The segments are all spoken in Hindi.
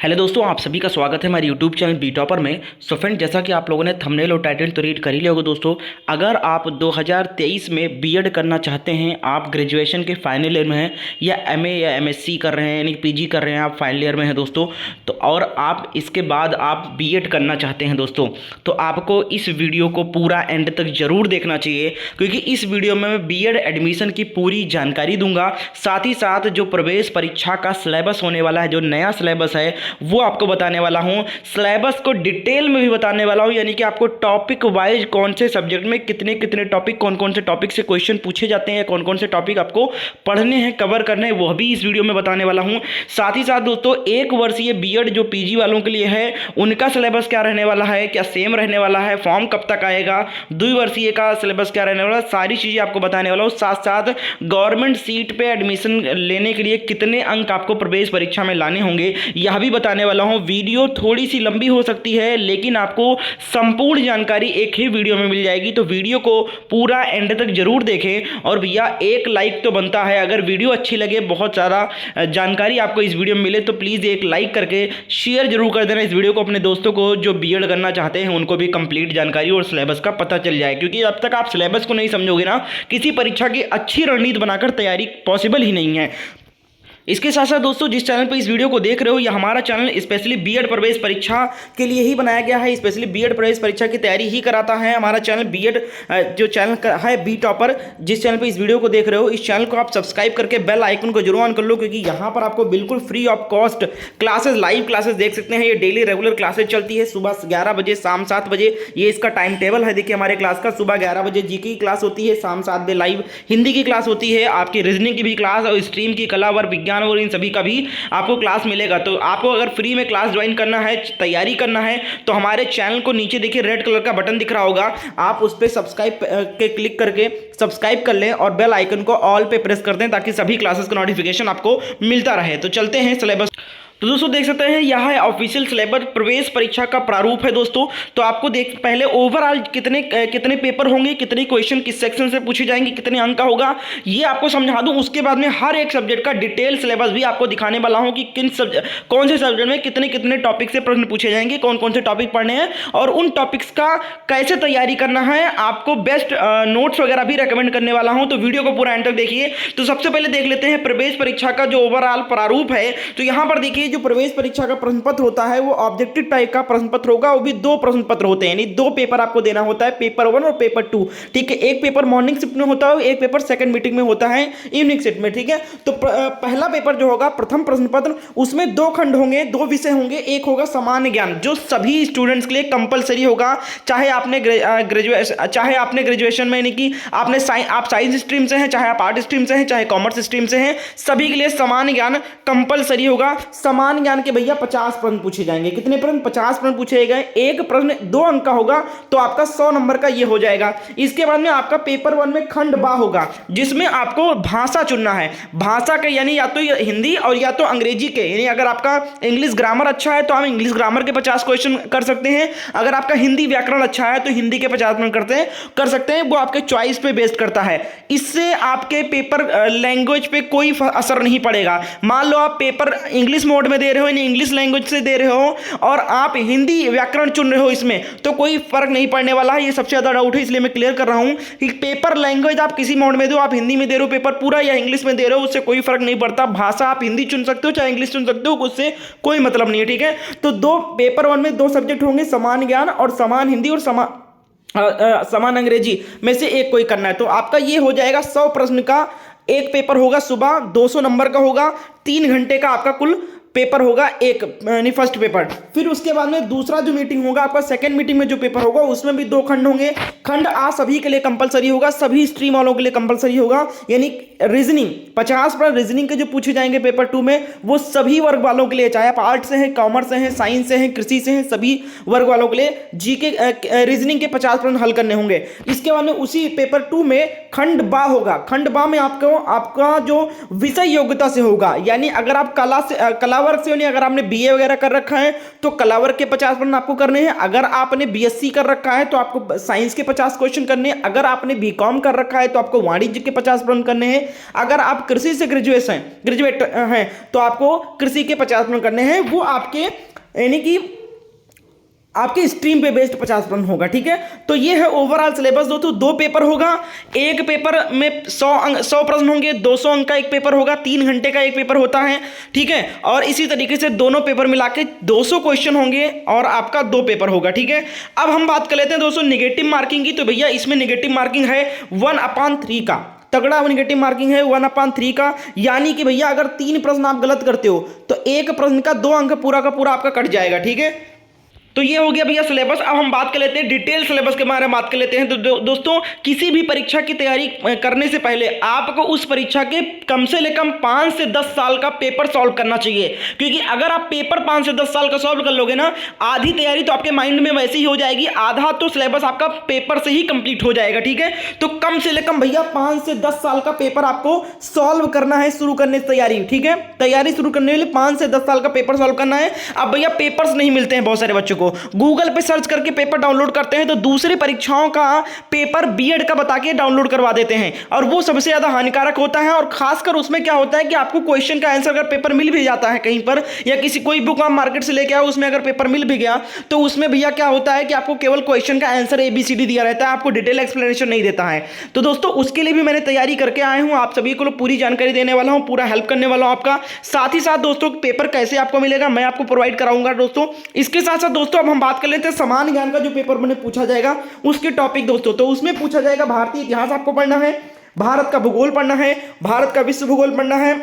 हेलो दोस्तों, आप सभी का स्वागत है हमारे यूट्यूब चैनल बी टॉपर में। सो फ्रेंड, जैसा कि आप लोगों ने थंबनेल और टाइटल तो रीड कर ही लिया होगा दोस्तों। अगर आप 2023 में बीएड करना चाहते हैं, आप ग्रेजुएशन के फाइनल ईयर में हैं या एमए या एमएससी कर रहे हैं यानी पीजी कर रहे हैं, आप फाइनल ईयर में हैं दोस्तों, तो और आप इसके बाद आप बीएड करना चाहते हैं दोस्तों, तो आपको इस वीडियो को पूरा एंड तक जरूर देखना चाहिए, क्योंकि इस वीडियो में मैं बीएड एडमिशन की पूरी जानकारी दूंगा। साथ ही साथ जो प्रवेश परीक्षा का सिलेबस होने वाला है, जो नया सिलेबस है वो आपको बताने वाला हूं। सिलेबस को डिटेल में भी बताने वाला हूं, यानी कि आपको टॉपिक वाइज कौन से सब्जेक्ट में कितने कितने टॉपिक, कौन कौन से टॉपिक से क्वेश्चन पूछे जाते हैं, कौन कौन से टॉपिक आपको पढ़ने हैं, कवर करने हैं, वह भी इस वीडियो में बताने वाला हूं। साथ ही साथ दोस्तों, एक वर्षीय बीएड जो पीजी वालों के लिए है, उनका सिलेबस क्या रहने वाला है, क्या सेम रहने वाला है, फॉर्म कब तक आएगा, द्विवर्षीय का सिलेबस क्या रहने वाला है, सारी चीज़ें आपको बताने वाला हूं। साथ साथ गवर्नमेंट सीट पे एडमिशन लेने के लिए कितने अंक आपको प्रवेश परीक्षा में लाने होंगे, यह भी बताने वाला हूं। वीडियो थोड़ी सी लंबी हो सकती है, लेकिन आपको संपूर्ण जानकारी एक ही वीडियो में मिल जाएगी, तो वीडियो को पूरा एंड तक जरूर देखें। और भैया एक लाइक तो बनता है, अगर वीडियो अच्छी लगे, बहुत ज़्यादा जानकारी आपको इस वीडियो में मिले, तो प्लीज़ एक लाइक करके शेयर जरूर कर देना इस वीडियो को अपने दोस्तों को जो बीएड करना चाहते हैं, उनको भी कंप्लीट जानकारी और सिलेबस का पता चल जाए। क्योंकि अब तक आप सिलेबस को नहीं समझोगे ना, किसी परीक्षा की अच्छी रणनीति बनाकर तैयारी पॉसिबल ही नहीं है। इसके साथ साथ दोस्तों, जिस चैनल पर इस वीडियो को देख रहे हो, यह हमारा चैनल स्पेशली बीएड प्रवेश परीक्षा के लिए ही बनाया गया है, स्पेशली बीएड प्रवेश परीक्षा की तैयारी ही कराता है हमारा चैनल बीएड जो चैनल है बी टॉपर। जिस चैनल पर इस वीडियो को देख रहे हो, इस चैनल को आप सब्सक्राइब करके बेल आइकन को जरूर ऑन कर लो, क्योंकि यहाँ पर आपको बिल्कुल free of cost classes, live classes देख सकते हैं। ये डेली रेगुलर क्लासेस चलती है, सुबह 11 बजे, शाम 7 बजे, ये इसका टाइम टेबल है। देखिए हमारे क्लास का सुबह 11 बजे जीके की क्लास होती है, शाम 7 बजे लाइव हिंदी की क्लास होती है, आपकी रीजनिंग की भी क्लास और स्ट्रीम की कला व विज्ञान और इन सभी का भी आपको क्लास मिलेगा। तो आपको अगर फ्री में क्लास ज्वाइन करना है, तैयारी करना है, तो हमारे चैनल को नीचे देखिए रेड कलर का बटन दिख रहा होगा, आप उस पर सब्सक्राइब के क्लिक करके सब्सक्राइब कर लें और बेल आइकन को ऑल पे प्रेस कर दें, ताकि सभी क्लासेस का नोटिफिकेशन आपको मिलता रहे। तो चलते हैं सिलेबस। तो दोस्तों देख सकते हैं, यह है ऑफिशियल सिलेबस, प्रवेश परीक्षा का प्रारूप है दोस्तों। तो आपको देख पहले ओवरऑल कितने कितने पेपर होंगे, कितने क्वेश्चन किस सेक्शन से पूछे जाएंगे, कितने अंक का होगा, ये आपको समझा दूं। उसके बाद में हर एक सब्जेक्ट का डिटेल सिलेबस भी आपको दिखाने वाला हूं कि कौन से सब्जेक्ट में कितने कितने टॉपिक से प्रश्न पूछे जाएंगे, कौन कौन से टॉपिक पढ़ने हैं और उन टॉपिक्स का कैसे तैयारी करना है। आपको बेस्ट नोट्स वगैरह भी रेकमेंड करने वाला हूं, तो वीडियो को पूरा एंड तक देखिए। तो सबसे पहले देख लेते हैं प्रवेश परीक्षा का जो ओवरऑल प्रारूप है। तो यहां पर देखिए, जो प्रवेश परीक्षा का प्रश्न पत्र होता है वो ऑब्जेक्टिव टाइप का प्रश्न पत्र होगा, वो भी 2 प्रश्न पत्र होते हैं, यानी 2 पेपर आपको देना होता है, पेपर 1 और पेपर 2। ठीक है, एक पेपर मॉर्निंग शिफ्ट में होता है, एक पेपर सेकंड मीटिंग में होता है इवनिंग शिफ्ट में। ठीक है, तो पहला पेपर जो होगा प्रथम प्रश्न पत्र, उसमें 2 खंड होंगे, 2 विषय होंगे। एक होगा सामान्य ज्ञान, जो सभी स्टूडेंट्स के लिए कंपलसरी होगा, चाहे आपने ग्रेजुएशन में, यानी कि आप साइंस स्ट्रीम से हैं, चाहे आप आर्ट स्ट्रीम से हैं, चाहे कॉमर्स स्ट्रीम से हैं, सभी के लिए सामान्य ज्ञान कंपलसरी होगा। सामान्य ज्ञान के भैया 50 प्रश्न पूछे जाएंगे। कितने प्रश्न? 50 प्रश्न पूछे गए। एक प्रश्न 2 अंक का होगा, तो आपका 100 नंबर का ये हो जाएगा। इसके बाद में आपका पेपर 1 में खंड बा होगा, जिसमें आपको भाषा चुनना है। भाषा के यानी या तो हिंदी और या तो अंग्रेजी के, यानी अगर आपका इंग्लिश ग्रामर अच्छा है तो आप इंग्लिश ग्रामर के 50 क्वेश्चन कर सकते हैं। अगर आपका हिंदी व्याकरण अच्छा है तो हिंदी के 50 प्रश्न कर सकते हैं। वो आपके चॉइस पे बेस्ड करता है। इससे आपके पेपर लैंग्वेज पे कोई असर नहीं पड़ेगा। मान लो आप पेपर इंग्लिश मोड में दे रहे हो, इंग्लिश लैंग्वेज से दे रहे हो, और आप हिंदी व्याकरण चुन रहे हो, इसमें तो कोई फर्क नहीं पड़ने वाला है। ये सबसे ज्यादा डाउट है, इसलिए मैं क्लियर कर रहा हूं कि पेपर लैंग्वेज आप किसी मोड में दो, आप हिंदी में दे रहे हो पेपर पूरा या इंग्लिश में दे रहे हो, उससे कोई फर्क नहीं पड़ता। भाषा आप हिंदी चुन सकते हो चाहे इंग्लिश चुन सकते हो, उससे कोई मतलब नहीं है। ठीक है, तो पेपर 1 में 2 सब्जेक्ट होंगे, समान ज्ञान और समान हिंदी और समान अंग्रेजी में से एक कोई करना है। तो आपका ये हो जाएगा 100 प्रश्न का एक पेपर होगा, सुबह 200 नंबर का होगा, 3 घंटे का आपका कुल पेपर होगा, एक यानी फर्स्ट पेपर। फिर उसके बाद में दूसरा जो मीटिंग होगा आपका, सेकंड मीटिंग में जो पेपर होगा, उसमें भी 2 खंड होंगे। खंड आ सभी के लिए कंपलसरी होगा, सभी स्ट्रीम वालों के लिए कंपलसरी होगा, यानी रीजनिंग 50 पर रीजनिंग के जो पूछे जाएंगे पेपर 2 में, वो सभी वर्ग वालों के लिए, चाहे आप आर्ट से हैं, कॉमर्स से हैं, साइंस से हैं, कृषि से हैं, सभी वर्ग वालों के लिए जीके रीजनिंग के 50 प्रश्न हल करने होंगे। इसके बाद में उसी पेपर 2 में खंड बा होगा। खंड बा में आपका जो विषय योग्यता से होगा, यानी अगर आप कला वर्क से यानी अगर आपने बीए वगैरह कर रखा है तो कला वर्क के 50 प्रश्न आपको करने हैं। अगर आपने बीएससी कर रखा है तो आपको साइंस के 50 क्वेश्चन करने हैं। अगर आपने बीकॉम कर रखा है तो आपको वाणिज्य के 50 प्रश्न करने हैं। अगर आप कृषि से ग्रेजुएट हैं तो आपको कृषि के 50 प्रश्न करने हैं। वो आपके यानी कि आपके स्ट्रीम पे बेस्ड 50 प्रश्न होगा, ठीक है। तो ये है ओवरऑल सिलेबस दोस्तों। 2 पेपर होगा, एक पेपर में 100 प्रश्न होंगे, 200 अंक का एक पेपर होगा, 3 घंटे का एक पेपर होता है, ठीक है। और इसी तरीके से दोनों पेपर मिला के 200 क्वेश्चन होंगे और आपका 2 पेपर होगा, ठीक है। अब हम बात कर लेते हैं दोस्तों नेगेटिव मार्किंग की। तो भैया इसमें नेगेटिव मार्किंग है 1/3 का, तगड़ा नेगेटिव मार्किंग है 1/3 का। यानी कि भैया अगर 3 प्रश्न आप गलत करते हो तो एक प्रश्न का 2 अंक पूरा का पूरा आपका कट जाएगा, ठीक है। तो ये हो गया भैया सिलेबस। अब हम बात कर लेते हैं डिटेल सिलेबस के बारे में बात कर लेते हैं। तो दोस्तों किसी भी परीक्षा की तैयारी करने से पहले आपको उस परीक्षा के कम से कम 5 से 10 साल का पेपर सॉल्व करना चाहिए, क्योंकि अगर आप पेपर 5 से 10 साल का सॉल्व कर लोगे ना, आधी तैयारी तो आपके माइंड में वैसे ही हो जाएगी, आधा तो सिलेबस आपका पेपर से ही कंप्लीट हो जाएगा, ठीक है। तो कम से कम भैया 5 से 10 साल का पेपर आपको सॉल्व करना है शुरू करने से तैयारी, ठीक है। तैयारी शुरू करने के लिए 5 से 10 साल का पेपर सॉल्व करना है। अब भैया पेपर्स नहीं मिलते हैं बहुत सारे बच्चों को, गूगल पे सर्च करके पेपर डाउनलोड करते हैं तो दूसरी परीक्षाओं का पेपर बीएड का बता के डाउनलोड करवा देते हैं, और वो सबसे ज्यादा हानिकारक होता है। और खासकर उसमें क्या होता है कि आपको क्वेश्चन का आंसर अगर पेपर मिल भी जाता है कहीं पर, या किसी कोई बुक आप मार्केट से लेके आओ उसमें अगर पेपर मिल भी गया, तो उसमें भैया क्या होता है कि आपको केवल क्वेश्चन का आंसर ABCD दिया रहता है, आपको डिटेल एक्सप्लेनेशन नहीं देता है। तो दोस्तों उसके लिए भी मैंने तैयारी करके आया हूं, आप सभी को पूरी जानकारी देने वाला हूं, पूरा हेल्प करने वाला हूं आपका। साथ ही साथ दोस्तों पेपर कैसे आपको मिलेगा मैं आपको प्रोवाइड कराऊंगा दोस्तों। इसके साथ साथ दोस्तों अब हम बात कर लेते हैं समान ज्ञान का जो पेपर मैंने पूछा जाएगा उसके टॉपिक दोस्तों। तो उसमें पूछा जाएगा भारतीय इतिहास आपको पढ़ना है, भारत का भूगोल पढ़ना है, भारत का विश्व भूगोल पढ़ना है,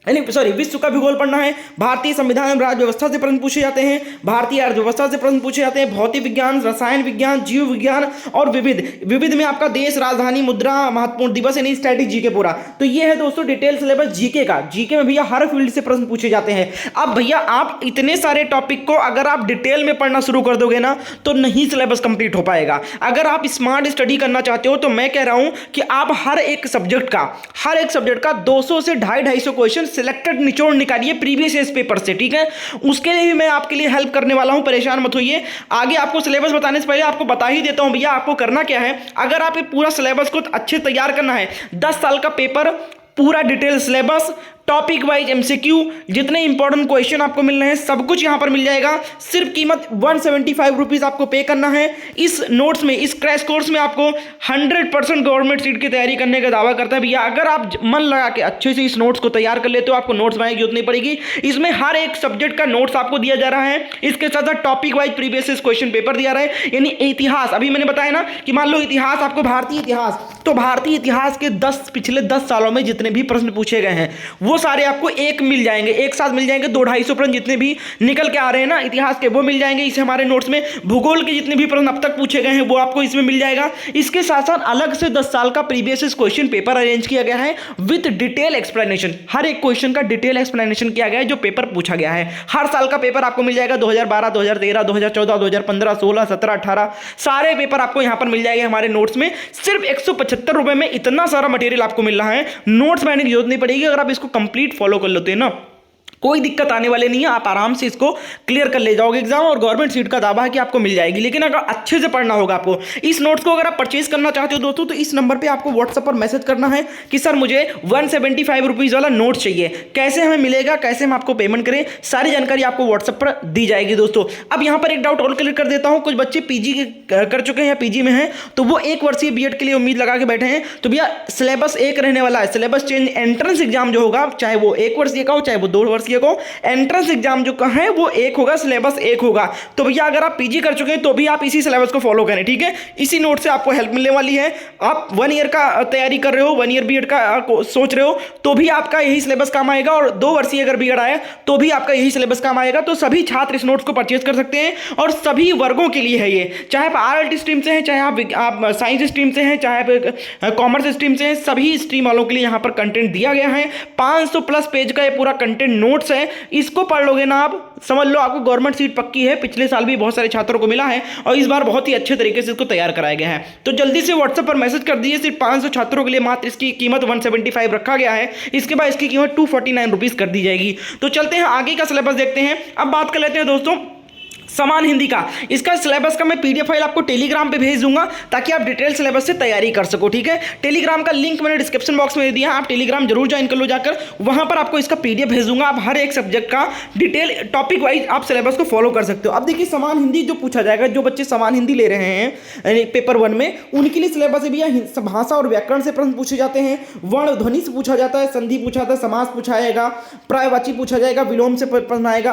विश्व का भूगोल पढ़ना है, भारतीय संविधान एवं राज्य व्यवस्था से प्रश्न पूछे जाते हैं, भारतीय अर्थव्यवस्था से प्रश्न पूछे जाते हैं, भौतिक विज्ञान, रसायन विज्ञान, जीव विज्ञान और विविध में आपका देश, राजधानी, मुद्रा, महत्वपूर्ण दिवस यानी स्टैटिक जीके पूरा। तो ये है दोस्तों डिटेल सिलेबस जीके का। जीके में भैया हर फील्ड से प्रश्न पूछे जाते हैं। अब भैया आप इतने सारे टॉपिक को अगर आप डिटेल में पढ़ना शुरू कर दोगे ना तो नहीं सिलेबस कंप्लीट हो पाएगा। अगर आप स्मार्ट स्टडी करना चाहते हो तो मैं कह रहा हूं कि आप हर एक सब्जेक्ट का 200 से 250 क्वेश्चन सिलेक्टेड निचोड़ निकालिए प्रीवियस ईयर पेपर से, ठीक है। उसके लिए भी मैं आपके लिए हेल्प करने वाला हूं, परेशान मत होइए। आगे आपको सिलेबस बताने से पहले आपको बता ही देता हूं भैया आपको करना क्या है। अगर आप ये पूरा सिलेबस को अच्छे तैयार करना है, 10 साल का पेपर, पूरा detail syllabus, topic wise MCQ, जितने इंपॉर्टेंट क्वेश्चन आपको मिल रहे हैं सब कुछ यहां पर मिल जाएगा। सिर्फ कीमत 175 रुपीज आपको पे करना है। इस नोट्स में, इस क्रैश कोर्स में आपको 100% गवर्नमेंट सीट की तैयारी करने का दावा करता है भैया। अगर आप मन लगा के अच्छे से इस नोट्स को तैयार कर लेते हो, आपको नोट्स बनाने की जरूरत नहीं पड़ेगी। इसमें हर एक सब्जेक्ट का नोट्स आपको दिया जा रहा है, इसके साथ साथ topic wise previous question paper दिया रहा है। यानी इतिहास, अभी मैंने बताया ना कि मान लो इतिहास आपको भारतीय इतिहास, तो भारतीय इतिहास के पिछले 10 सालों में जितने भी प्रश्न पूछे गए हैं वो सारे आपको एक साथ मिल जाएंगे। 200-250 प्रश्न जितने भी निकल के आ रहे हैं ना इतिहास के, वो मिल जाएंगे इसे हमारे नोट्स में। भूगोल के जितने भी प्रश्न अब तक पूछे गए हैं वो आपको इसमें मिल जाएगा। इसके साथ साथ अलग से 10 साल का प्रीवियस क्वेश्चन पेपर अरेंज किया गया है विद डिटेल एक्सप्लेनेशन। हर एक क्वेश्चन का डिटेल एक्सप्लेनेशन किया गया है जो पेपर पूछा गया है। हर साल का पेपर आपको मिल जाएगा, 2012, 2013, 2014, 2015, 16, 17, 18 सारे पेपर आपको यहां पर मिल जाएंगे हमारे नोट्स में। सिर्फ 175 रुपए में इतना सारा मटेरियल आपको मिल रहा है, नोट्स बनाने की जरूरत नहीं पड़ेगी। अगर आप इसको कंप्लीट फॉलो कर लेते हैं ना, कोई दिक्कत आने वाले नहीं है, आप आराम से इसको क्लियर कर ले जाओगे एग्जाम, और गवर्नमेंट सीट का दावा है कि आपको मिल जाएगी। लेकिन अगर अच्छे से पढ़ना होगा आपको। इस नोट्स को अगर आप परचेज करना चाहते हो दोस्तों तो इस नंबर पे आपको व्हाट्सएप पर मैसेज करना है कि सर मुझे 175 रुपीज़ वाला नोट चाहिए, कैसे हमें मिलेगा, कैसे हम आपको पेमेंट करें, सारी जानकारी आपको व्हाट्सएप पर दी जाएगी दोस्तों। अब यहाँ पर एक डाउट और क्लियर कर देता हूँ, कुछ बच्चे पीजी कर चुके हैं या पीजी में हैं तो वो 1 वर्षीय बीएड के लिए उम्मीद लगा के बैठे हैं। तो भैया सिलेबस एक रहने वाला है, सिलेबस चेंज, एंट्रेंस एग्जाम जो होगा चाहे वो 1 वर्षीय का हो चाहे वो 2 वर्षीय का हो, एंट्रेंस एग्जाम जो है वो एक होगा, सिलेबस एक होगा। तो भैया अगर आप पीजी कर चुके हैं तो भी आप इसी सिलेबस को फॉलो करें, ठीक है। इसी नोट से आपको हेल्प मिलने वाली है। आप 1 ईयर का तैयारी कर रहे हो, 1 ईयर बीएड का सोच रहे हो तो भी आपका यही सिलेबस काम आएगा, और 2 वर्षीय अगर बीएड आया तो भी आपका यही सिलेबस काम आएगा। तो सभी छात्र इस नोट्स को परचेज कर सकते हैं, और सभी वर्गों के लिए है ये, चाहे आप आरएलटी स्ट्रीम से हैं, चाहे आप साइंस स्ट्रीम से हैं, चाहे आप कॉमर्स स्ट्रीम से हैं, सभी स्ट्रीम वालों के लिए यहाँ पर कंटेंट दिया गया है। 500 प्लस पेज का ये पूरा कंटेंट नोट नोट्स है इसको पढ़ लोगे ना आप, समझ लो आपको गवर्नमेंट सीट पक्की है। पिछले साल भी बहुत सारे छात्रों को मिला है और इस बार बहुत ही अच्छे तरीके से इसको तैयार कराया गया है। तो जल्दी से व्हाट्सएप पर मैसेज कर दीजिए। सिर्फ 500 छात्रों के लिए मात्र इसकी कीमत 175 रखा गया है। इसके बाद इसकी कीमत 249 रुपीज़ कर दी जाएगी। तो चलते हैं आगे का सिलेबस देखते हैं। अब बात कर लेते हैं दोस्तों समान हिंदी का। इसका सिलेबस का मैं पीडीएफ फाइल आपको टेलीग्राम पे भेज दूंगा ताकि आप डिटेल सिलेबस से तैयारी कर सको, ठीक है। टेलीग्राम का लिंक मैंने डिस्क्रिप्शन बॉक्स में दे दिया है, आप टेलीग्राम जरूर ज्वाइन कर लो जाकर। वहां पर आपको इसका पीडीएफ भेज दूंगा। आप हर एक सब्जेक्ट का डिटेल टॉपिक वाइज आप सिलेबस को फॉलो कर सकते हो। अब देखिए समान हिंदी जो पूछा जाएगा, जो बच्चे समान हिंदी ले रहे हैं पेपर 1 में, उनके लिए सिलेबस भी भाषा और व्याकरण से प्रश्न पूछे जाते हैं, वर्ण ध्वनि से पूछा जाता है, संधि पूछा जाता है, समास पूछा जाएगा, पर्यायवाची पूछा जाएगा, विलोम से प्रश्न आएगा,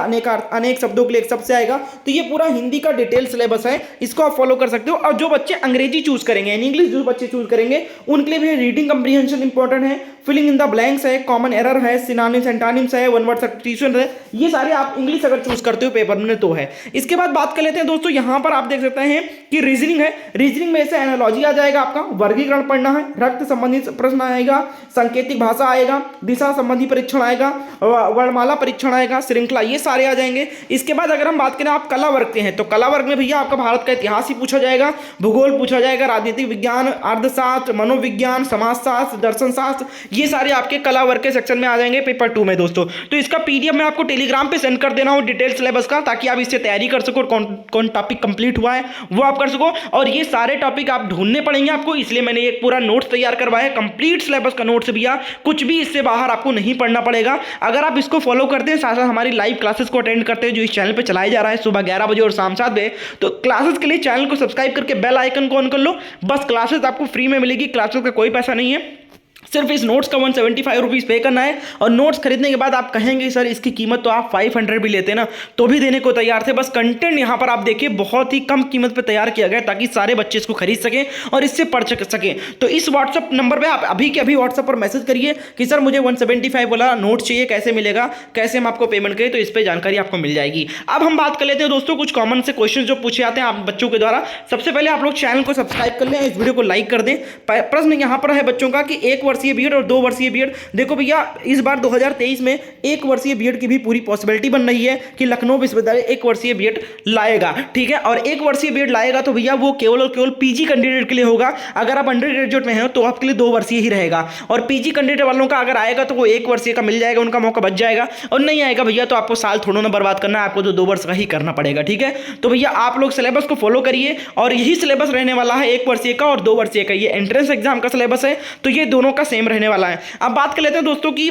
अनेक शब्दों के लिए एक शब्द से आएगा। तो ये पूरा हिंदी का डिटेल सिलेबस है, इसको आप फॉलो कर सकते हो। और जो बच्चे अंग्रेजी चूज करेंगे यानी इंग्लिश जो बच्चे चूज करेंगे उनके लिए भी रीडिंग कंप्रीहेंशन इंपॉर्टेंट है, फिलिंग इन द ब्लैंक्स है, कॉमन एरर है, सिनोनिम्स एंटोनिम्स है, वन वर्ड सब्स्टिट्यूशन है। ये सारे आप इंग्लिश अगर चूज करते हो पेपर में तो है। इसके बाद बात कर लेते हैं दोस्तों, यहां पर आप देख सकते हैं कि रीजनिंग है। रीजनिंग में से एनालॉजी आ जाएगा, आपका वर्गीकरण पढ़ना है, रक्त संबंधित प्रश्न आएगा, सांकेतिक भाषा आएगा, दिशा संबंधी परीक्षण आएगा, वर्णमाला परीक्षण आएगा, श्रृंखला, ये सारे आ जाएंगे। इसके बाद अगर हम बात करें आप कला वर्ग के हैं तो कला वर्ग में भैया आपका भारत का इतिहास ही पूछा जाएगा, भूगोल पूछा जाएगा, राजनीतिक विज्ञान, अर्थशास्त्र, मनोविज्ञान, समाजशास्त्र, दर्शन शास्त्र, ये सारे आपके कला वर्ग के सेक्शन में आ जाएंगे पेपर 2 में दोस्तों। तो इसका पीडीएफ मैं आपको टेलीग्राम पे सेंड कर देना हूं डिटेल सिलेबस का, ताकि आप इससे तैयारी कर सको, कौन टॉपिक कंप्लीट हुआ है वो आप कर सको। और ये सारे टॉपिक आप ढूंढने पड़ेंगे आपको, इसलिए मैंने एक पूरा नोट्स तैयार करवाया है, कंप्लीट सिलेबस का नोट्स भैया, कुछ भी इससे बाहर आपको नहीं पढ़ना पड़ेगा। अगर आप इसको फॉलो करते हैं, साथ साथ हमारी लाइव क्लासेस को अटेंड करते हैं जो इस चैनल पर चलाया जा रहा है सुबह 11 बजे और शाम 7 बजे, तो क्लासेस के लिए चैनल को सब्सक्राइब करके बेल आइकन को ऑन कर लो। बस क्लासेस आपको फ्री में मिलेगी, क्लासेस का कोई पैसा नहीं है, सिर्फ इस नोट्स का 175 रुपीज़ पे करना है। और नोट्स खरीदने के बाद आप कहेंगे सर इसकी कीमत तो आप 500 भी लेते ना, तो भी देने को तैयार थे। बस कंटेंट यहाँ पर आप देखिए बहुत ही कम कीमत पे तैयार किया गया ताकि सारे बच्चे इसको खरीद सकें और इससे पढ़ सकें। तो इस व्हाट्सअप नंबर पर आप अभी के अभी व्हाट्सअप पर मैसेज करिए कि सर मुझे 175 वाला नोट चाहिए, कैसे मिलेगा, कैसे हम आपको पेमेंट करें, तो इस पर जानकारी आपको मिल जाएगी। अब हम बात कर लेते हैं दोस्तों कुछ कॉमन से क्वेश्चन जो पूछे जाते हैं आप बच्चों के द्वारा। सबसे पहले आप लोग चैनल को सब्सक्राइब कर लें, इस वीडियो को लाइक कर दें। प्रश्न यहाँ पर है बच्चों का कि 1 वर्षीय बीएड और 2 वर्षीय बीएड। देखो भैया इस बार 2023 में 1 वर्षीय बीएड की भी पूरी पॉसिबिलिटी बन रही है कि लखनऊ विश्वविद्यालय 1 वर्षीय बीएड लाएगा, ठीक है। और 1 वर्षीय बीएड लाएगा तो भैया वो केवल और केवल पीजी कैंडिडेट के लिए होगा। अगर आप अंडर ग्रेजुएट में हो तो आपके लिए 2 वर्षीय ही रहेगा। और पीजी कैंडिडेट वालों का अगर आएगा तो वो 1 वर्षीय का मिल जाएगा, उनका मौका बच जाएगा। और नहीं आएगा भैया तो आपको साल थोड़ा ना बर्बाद करना है, आपको तो 2 वर्ष का ही करना पड़ेगा, ठीक है। तो भैया आप लोग सिलेबस को फॉलो करिए और यही सिलेबस रहने वाला है 1 वर्षीय का और 2 वर्षीय का। ये एंट्रेंस एग्जाम का सिलेबस है तो ये दोनों का सेम रहने वाला है। अब बात कर लेते हैं दोस्तों की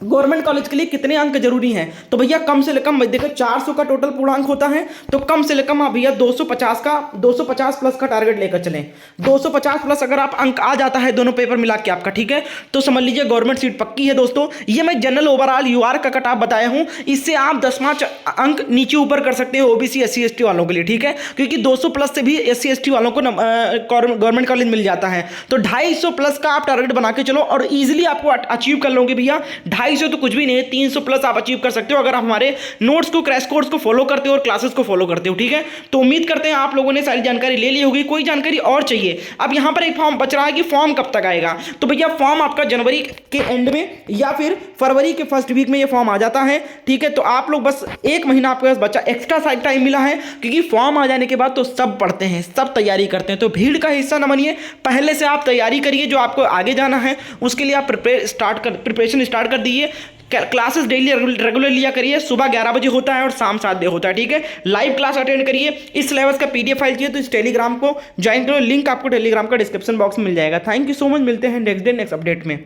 गवर्नमेंट कॉलेज के लिए कितने अंक जरूरी हैं। तो भैया कम से कम देखो 400 का टोटल पूर्णांक होता है, तो कम से कम आप भैया 250 प्लस का टारगेट लेकर चलें। 250 प्लस अगर आप अंक आ जाता है दोनों पेपर मिला के आपका, ठीक है, तो समझ लीजिए गवर्नमेंट सीट पक्की है दोस्तों। ये मैं जनरल ओवरऑल यूआर का कट ऑफ बताया हूं, इससे आप 10वां अंक नीचे ऊपर कर सकते हैं ओबीसी SC ST वालों के लिए, ठीक है, क्योंकि 200 प्लस से भी SC ST वालों को गवर्नमेंट कॉलेज मिल जाता है। तो 250 प्लस का आप टारगेट बना के चलो और ईजिली आपको अचीव कर लोगे भैया। 250 तो कुछ भी नहीं है, 300 प्लस आप अचीव कर सकते हो अगर हमारे नोट्स को, क्रैश कोर्स को फॉलो करते हो और क्लासेस को फॉलो करते हो, ठीक है। तो उम्मीद करते हैं आप लोगों ने सारी जानकारी ले ली होगी। कोई जानकारी और चाहिए? अब यहां पर एक फॉर्म बच रहा है कि फॉर्म कब तक आएगा। तो भैया फॉर्म आपका जनवरी के एंड में या फिर फरवरी के फर्स्ट वीक में ये फॉर्म आ जाता है, ठीक है। तो आप लोग बस 1 महीना आपके पास बच्चा एक्स्ट्रा साइड टाइम मिला है, क्योंकि फॉर्म आ जाने के बाद तो सब पढ़ते हैं, सब तैयारी करते हैं। तो भीड़ का हिस्सा न बनिए, पहले से आप तैयारी करिए, जो आपको आगे जाना है उसके लिए आप प्रिपरेशन स्टार्ट कर दीजिए। क्लासेस डेली रेगुलर लिया करिए, सुबह 11 बजे होता है और शाम 7 बजे होता है, ठीक है। लाइव क्लास अटेंड करिए। इस सिलेबस का पीडीएफ फाइल चाहिए तो इस टेलीग्राम को ज्वाइन करो, लिंक आपको टेलीग्राम का डिस्क्रिप्शन बॉक्स में मिल जाएगा। थैंक यू सो मच, मिलते हैं नेक्स्ट डे नेक्स्ट अपडेट में।